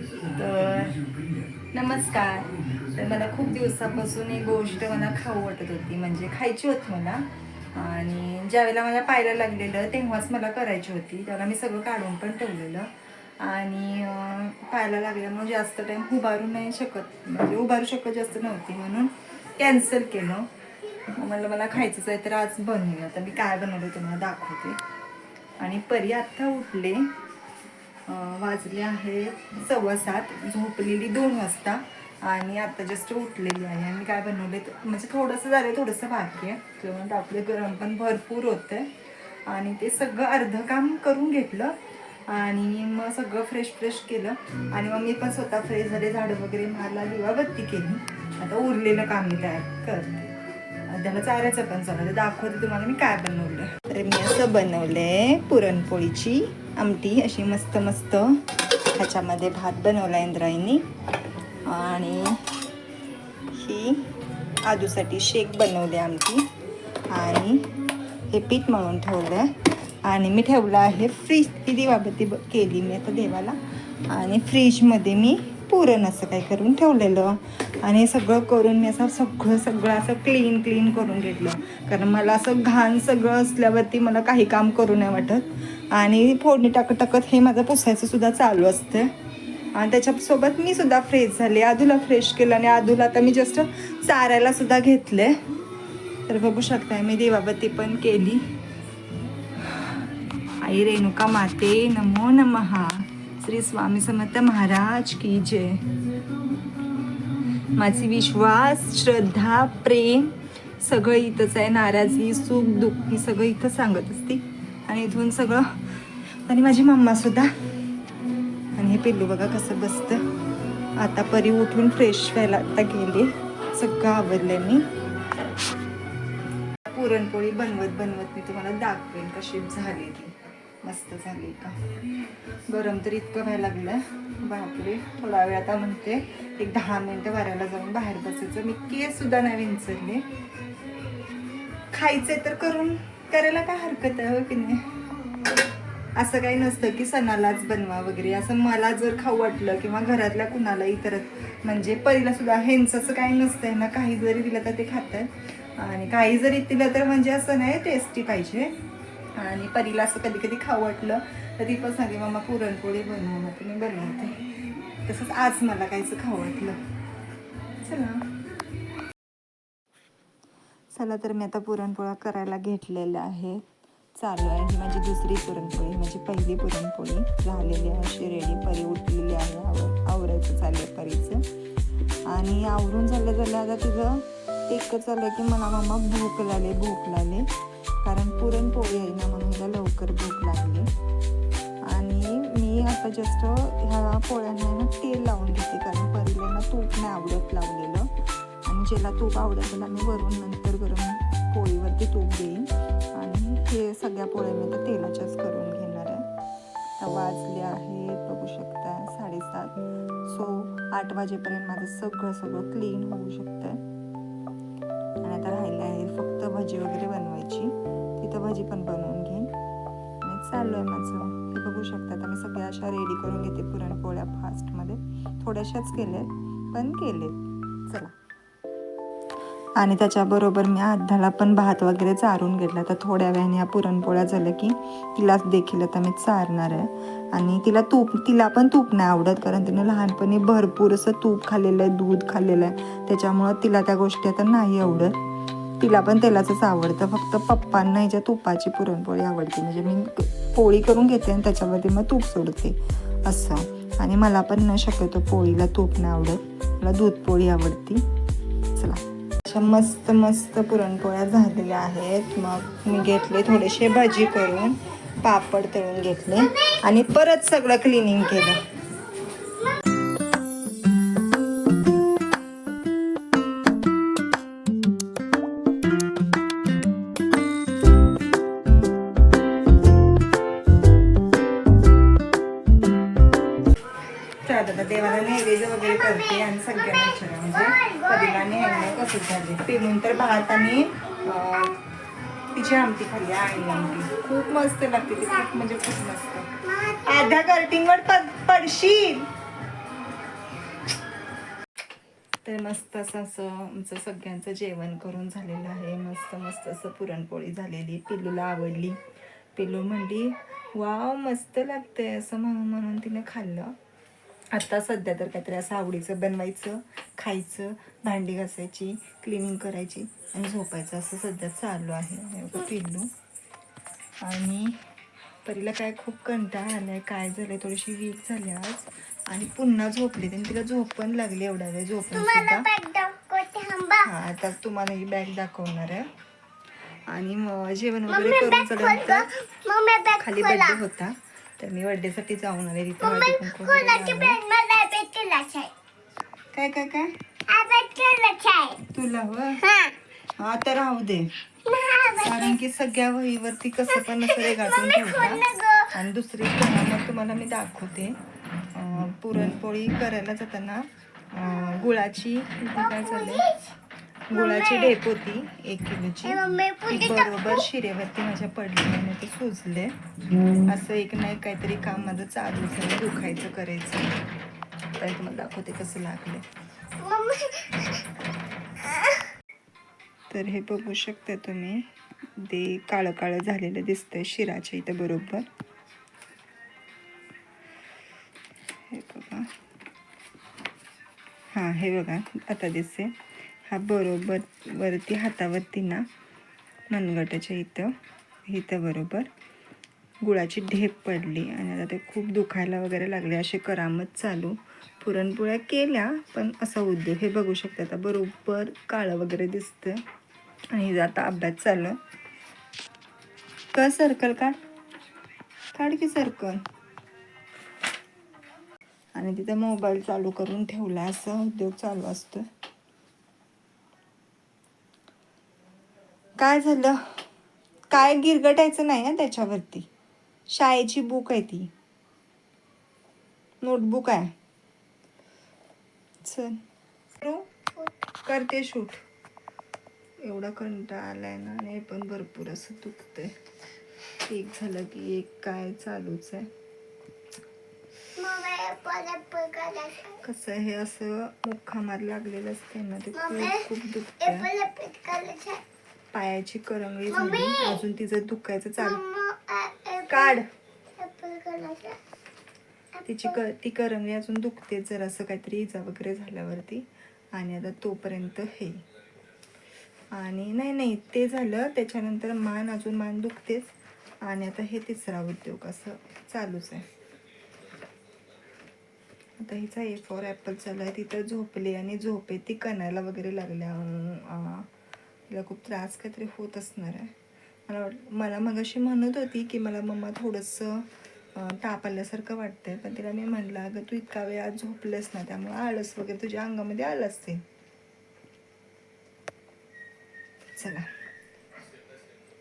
तर नमस्कार. तर मला खूप दिवसापासून एक गोष्ट मला खाऊ वाटत होती, म्हणजे खायची होती मला. आणि ज्यावेळेला मला पाहायला लागलेलं तेव्हाच मला करायची होती. त्याला मी सगळं काढून पण ठेवलेलं. आणि पाहायला लागल्यामुळे जास्त टाईम उभारू नाही शकत, म्हणजे उभारू शकत जास्त नव्हती, म्हणून कॅन्सल केलं. मला खायचंच आहे, तर आज बनवूया. तर मी काय बनवलं तुम्हाला दाखवते. आणि परी आत्ता उठले. वाजले आहे 7:15, झोपलेली 2 वाजता आणि आता जस्ट उठलेली आहे. आणि काय बनवले, म्हणजे थोडंसं झालं, थोडंसं बाकी आहे. जेवण आपलं गरम पण भरपूर होतं आणि ते सगळं अर्धं काम करून घेतलं. आणि मग सगळं फ्रेश केलं आणि मग मी पण स्वतः फ्रेश झाले, झाडं वगैरे मारला, दिवाबत्ती केली. आता उरलेलं काम मी तयार करते. त्याला चारायचं पण चालू, दाखवते तुम्हाला मी काय बनवलं. तर मी असं बनवलंय पुरणपोळीची आमटी, अशी मस्त मस्त. ह्याच्यामध्ये भात बनवला इंद्रायणी आणि ही आदूसाठी शेक बनवले आमटी. आणि हे पीठ मळून ठेवलं आणि मी ठेवलं आहे फ्रीज. ती दिवाबत्ती केली मी आता देवाला आणि फ्रीजमध्ये मी पुरण असं काय करून ठेवलेलं. आणि हे सगळं करून मी असं सगळं असं क्लीन करून घेतलं, कारण मला असं घाण सगळं असल्यावरती मला काही काम करू नाही वाटत. आणि फोडणी टाकत हे माझं पुसायचं सुद्धा चालू असतं. आणि त्याच्यासोबत मी सुद्धा फ्रेश झाले, आदूला फ्रेश केलं आणि आदूला आता मी जस्ट चारायला सुद्धा घेतले. तर बघू शकताय मी दिवाबत्ती पण केली. आई रेणुका माते नमो नमः. श्री स्वामी समर्थ महाराज की जय. माझी विश्वास, श्रद्धा, प्रेम सगळं इथंच आहे. नाराजगी, सुख, दुःख ही सगळं इथं सांगत असते. आणि इथून सगळं. आणि माझी मम्मा सुद्धा. आणि हे पिल्लू बघा कसं बसतं. आता परी उठून फ्रेश व्हायला आता गेले. सगळं आवडलंय मी. पुरणपोळी बनवत मी तुम्हाला दाखवेन कशी झाली ती. मस्त झाली का. गरम तर इतकं व्हायला लागलं बापरे. थोडा वेळ आता म्हणते एक 10 मिनिटं वाऱ्याला जाऊन बाहेर बसायचं. मी केस सुद्धा नाही विंचरले. खायचंय तर करायला काय हरकत आहे, हो की नाही. असं काही नसतं की सणालाच बनवा वगैरे. असं मला जर खाऊ वाटलं किंवा घरातल्या कुणालाही तर, म्हणजे परीला सुद्धा ह्यांचं असं काही नसतंय ना. काही जरी दिलं तर ते खातात आणि काही जरी दिलं तर म्हणजे असं नाही, टेस्टी पाहिजे. आणि परीला असं कधी खाऊ वाटलं तर ती पण सांगते मम्मा पुरणपोळी बनवू, मग मी बनवते. तसंच आज मला काहीच खाऊ वाटलं. चला तर मी आता पुरणपोळ्या करायला घेतलेल्या आहे. चालू आहे. ही माझी दुसरी पुरणपोळी, माझी पहिली पुरणपोळी झालेली आहे, अशी रेडी. परी उठलेली आहे, आवरायचं चालू आहे परीचं. आणि आवरून झालं आता तिचं एकच चाललं की मला मम्मा भूक लागली. कारण पुरणपोळी आहे ना, म्हणून तिला लवकर भूक लागली. आणि मी आता जस्ट ह्या पोळ्यांना ना तेल लावून घेते, कारण परीला ना तूप नाही आवडत लावलेलं. आणि ज्याला तूप आवडत त्याला मी वरून नंतर गरम पोळीवरती तूप देईन. आणि हे सगळ्या पोळ्या मी तर तेलाच्याच करून घेणार आहे. आता वाजले आहेत बघू शकता 7:30. सो 8 वाजेपर्यंत माझं सगळं क्लीन होऊ शकतं. आणि आता राहिलं आहे फक्त भजी वगैरे बनवायची. तिथं भजी पण बनवून घेईन आणि चालू आहे माझं. हे बघू शकता. आता मी सगळ्या अशा रेडी करून घेते पुरणपोळ्या फास्टमध्ये. थोड्याशाच केल्यात पण केलेत. चला. आणि त्याच्याबरोबर मी आधाला पण भात वगैरे चारून घेतला. तर थोड्या वेळाने ह्या पुरणपोळ्या झालं की तिला देखील आता मी चारणार आहे. आणि तिला पण तूप नाही आवडत, कारण तिने लहानपणी भरपूर असं तूप खाल्लेलं आहे, दूध खाल्लेलं आहे. त्याच्यामुळं तिला त्या गोष्टी आता नाही आवडत. तिला पण तेलाचंच आवडतं. फक्त पप्पांना ह्याच्या तुपाची पुरणपोळी आवडते. म्हणजे मी पोळी करून घेते आणि त्याच्यावरती मग तूप सोडते असं. आणि मला पण न शक्यतो पोळीला तूप नाही आवडत, मला दूध पोळी आवडती. चला, अशा मस्त पुरणपोळ्या झालेल्या आहेत. मग मी घेतले थोडेसे भजी करून, पापड तळून घेतले आणि परत सगळं क्लिनिंग केलं. आता देवाला नैवेद्य वगैरे करते आणि सगळ्यांना विचारा, म्हणजे कधीला नेहमी कसं झाले. पिळून तर भात आणि तिची आमटी खाल्ली, आणि आमटी खूप मस्त लागते ती, खूप म्हणजे खूप मस्त. अर्ध्या कर्टिंगवर पडशील. तर मस्त असं आमचं सगळ्यांचं जेवण करून झालेलं आहे. मस्त मस्त असं पुरणपोळी झालेली. पिल्लूला आवडली. पिल्लू म्हणली वाव मस्त लागतंय असं म्हणून तिने खाल्लं. आत्ता सध्या तर काहीतरी असं आवडीचं बनवायचं, खायचं, भांडी घासायची, क्लिनिंग करायची आणि झोपायचं असं सध्या चालू आहे. पिल्लू आणि परीला काय खूप कंटाळा आलाय. काय झालंय, थोडीशी वीक झाली आज आणि पुन्हा झोपली. आणि तिला झोप पण लागली एवढ्या वेळ झोपून सुद्धा. हा आता तुम्हाला ही बॅग दाखवणार आहे. आणि जेवण वगैरे करून चढल्यानंतर खाली बर्थडे होता, तर मी बर्थडेसाठी जाऊन आले. तिथे काय काय काय तुला हा तर राहू दे, कारण की सगळ्या वहीवरती कसं पण असं रेगाटून ठेवतात. आणि दुसरी मग तुम्हाला मी दाखवते. पुरणपोळी करायला जाताना गुळाची काय झालं, गुळाची ढेप होती 1 किलोची, ती बरोबर शिरेवरती माझ्या पडली आणि ते सुजले. असं एक नाही काहीतरी काम माझं चालूच आहे, दुखायचं करायचं. तर तुम्हाला दाखवते कसं लागले. तर हे बघू शकता तुम्ही, ते काळं काळं झालेलं दिसतंय शिराच्या इथं बरोबर. हे बघा, हां हे बघा आता दिसते. हा बरोबर वरती हातावरती ना मनगटाच्या इथं बरोबर गुळाची ढेप पडली आणि आता ते खूप दुखायला वगैरे लागले. असे करामत चालू. पुरणपोळ्या केल्या पण असा उद्योग. हे बघू शकता आता बरोबर काळं वगैरे दिसतं. आणि आता अभ्यास चालू आहे. का सर्कल काढ की सर्कल. आणि तिथे मोबाईल चालू करून ठेवला, असा उद्योग चालू असतो. काय झालं, काय गिरगटायचं नाही ना त्याच्यावरती. शाळेची बुक आहे ती, नोटबुक आहे. चल करते शूट. एवढा कंटाळा आलाय ना, आणि पण भरपूर असं दुखतंय. एक झालं की एक काय चालूच आहे. कसं हे असं मुक्कामार लागलेलं असते ना, ते खूप खूप दुखतंय. पायाची करंगळी झाली, अजून तिचं दुखायचं चालू. काढ ती करंगळी अजून दुखते जर असं काहीतरी इजा वगैरे झाल्यावरती. आणि आता तोपर्यंत हे आणि नाही ते झालं. त्याच्यानंतर मान दुखतेच. आणि आता हे तिसरा उद्योग असं चालूच आहे. आता हिचा A फॉर ॲपल चालू आहे. तिथं झोपली आणि झोपे ती कणायला वगैरे लागल्या. तिला खूप त्रास काहीतरी होत असणार आहे. मला मगाशी म्हणत होती की मला मम्मा थोडंसं ताप आल्यासारखं वाटतंय. पण तिला मी म्हटलं अगं तू इतका वेळ आज झोपलेस ना, त्यामुळे आळस वगैरे तुझ्या अंगामध्ये आलं असते. चला,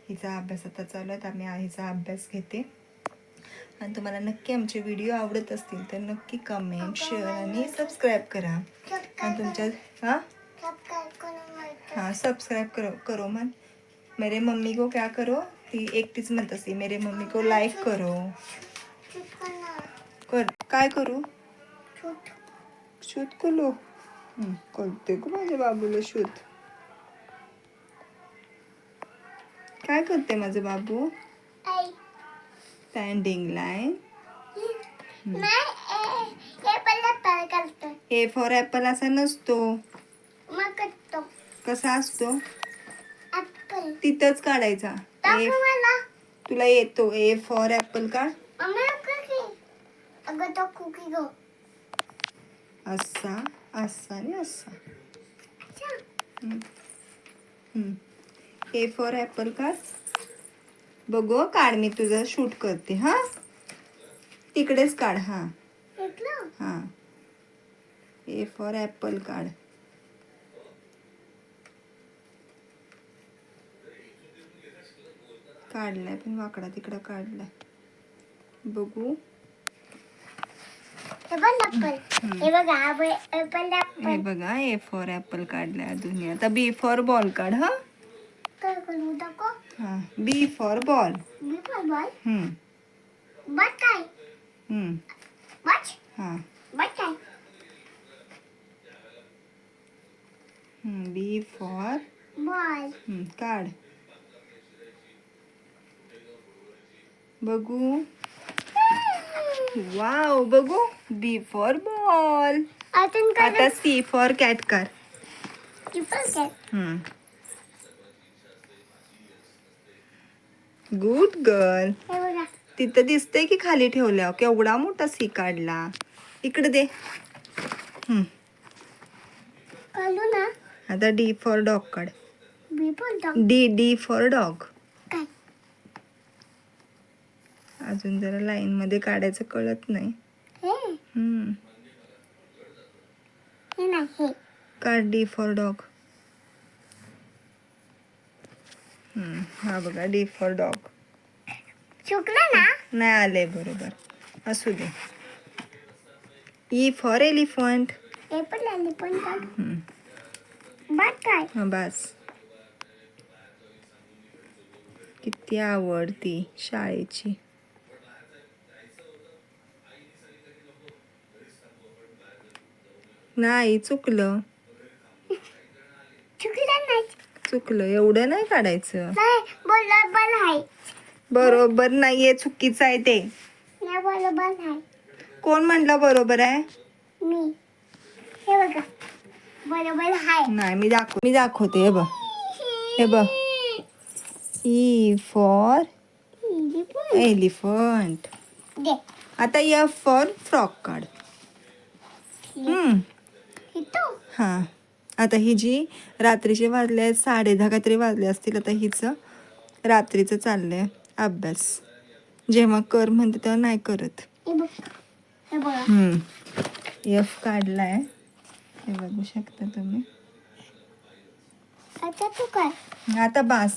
हिचा अभ्यास आता चालू आहे, तर आम्ही हिचा अभ्यास घेते. आणि तुम्हाला नक्की आमचे व्हिडिओ आवडत असतील तर नक्की कमेंट, शेअर आणि सबस्क्राईब करा. आणि तुमच्या हाँ सब्सक्राइब करो मन. मेरे मम्मी को क्या करो, ती एकटीच म्हणत असते मेरे मम्मी को लाईक करो. काय करू, शूट करू. करते का माझ्या बाबूला शूट. काय करते माझं बाबू. Standing line. A for apple असा नसतो. कसा असतो, तिथंच काढायचा. तुला येतो ए फॉर ॲपल का. असा असा आणि असा. ए फॉर ॲपल का. बघू काढ, मी तुझं शूट करते. हा तिकडेच काढ. हा हा ए फॉर ॲपल काढ. काढलाय पण वाकडा तिकडा काढलाय. बघू हे बघा ए फॉर ॲपल काढलाय अजून. आता बी फॉर बॉल काढ. हा हा बी फॉर बॉल. हा फॉर बॉल. काढ बघू. वाव बघू. बी फॉर बॉल. आता सी फॉर कॅट कर. Good girl. तिथं दिसतंय की खाली ठेवल्या केवढा मोठा सी काढला. इकडे दे. ना. आता डी फॉर डॉग काढ. बी डी फॉर डॉग. काय? अजून जरा लाईन मध्ये काढायचं कळत नाही. काढ डी फॉर डॉग. हा बघा डी फॉर डॉग. चुकलं ना. नाही आलंय बरोबर. असू दे. E for elephant. हा बस. किती आवडती शाळेची. नाही चुकलं. चुकलं एवढं नाही काढायचं. बरोबर नाहीये चुकीचं आहे ते. कोण म्हटलं बरोबर आहे. मी. हे बघा बरोबर आहे. नाही मी दाखवते. हे बघ. E for elephant. आता एफ फॉर फ्रॉक काढ. हा आता ही जी रात्रीचे वाजले आहेत 10:30 काहीतरी वाजले असतील. आता हिचं रात्रीचं चाललंय अभ्यास. जेव्हा कर म्हणते तेव्हा नाही करत. एफ काढलाय. हे बघू शकता तुम्ही. आता तू काय. आता बास.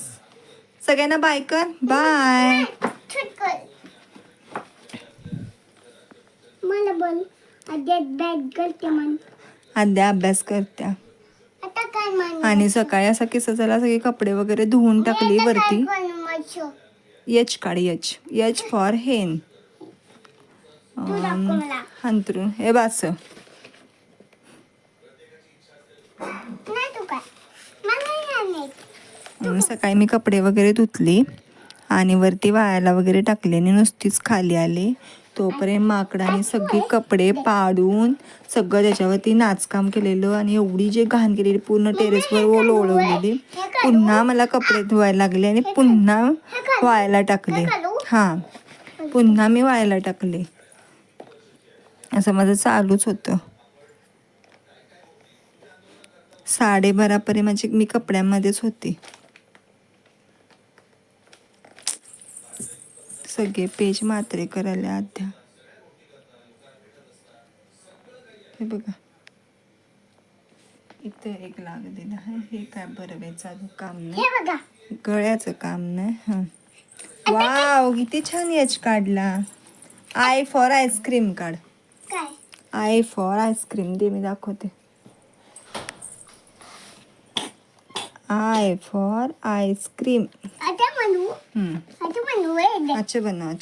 सगळ्यांना बाय कर. बाय. मला बोल. बॅग करते मन. आद्या अभ्यास करत्या. आता काय आणि सकाळी असा किस्सा झाला. सगळे कपडे वगैरे धुवून टाकली वरती. एच काढ. एच फॉर हेन. अंथरून. हे बास. सकाळी मी कपडे वगैरे धुतली आणि वरती वाळायला वगैरे टाकले आणि नुसतीच खाली आले. तोपर्यंत माकडाने सगळे कपडे पाडून सगळं त्याच्यावरती नाचकाम केलेलं आणि एवढी जे घाण केलेली पूर्ण टेरेसवर लोळवलेली. पुन्हा मला कपडे धुवायला लागले आणि पुन्हा वाळायला टाकले. पुन्हा मी वाळायला टाकले. असं माझं चालूच होतं. 12:30 पर्यंत मी कपड्यांमध्येच होते. सगळे पेज मात्रे करायला आद्या. हे बघा इथं एक लागलेलं आहे. हे काय बरं चालू काम नाही. गळ्याचं काम नाही. वाव किती छान एच काढला. आय फॉर आईस्क्रीम काढ. आय फॉर आईस्क्रीम दे मी दाखवते. I for ice cream. अच्छा बनव.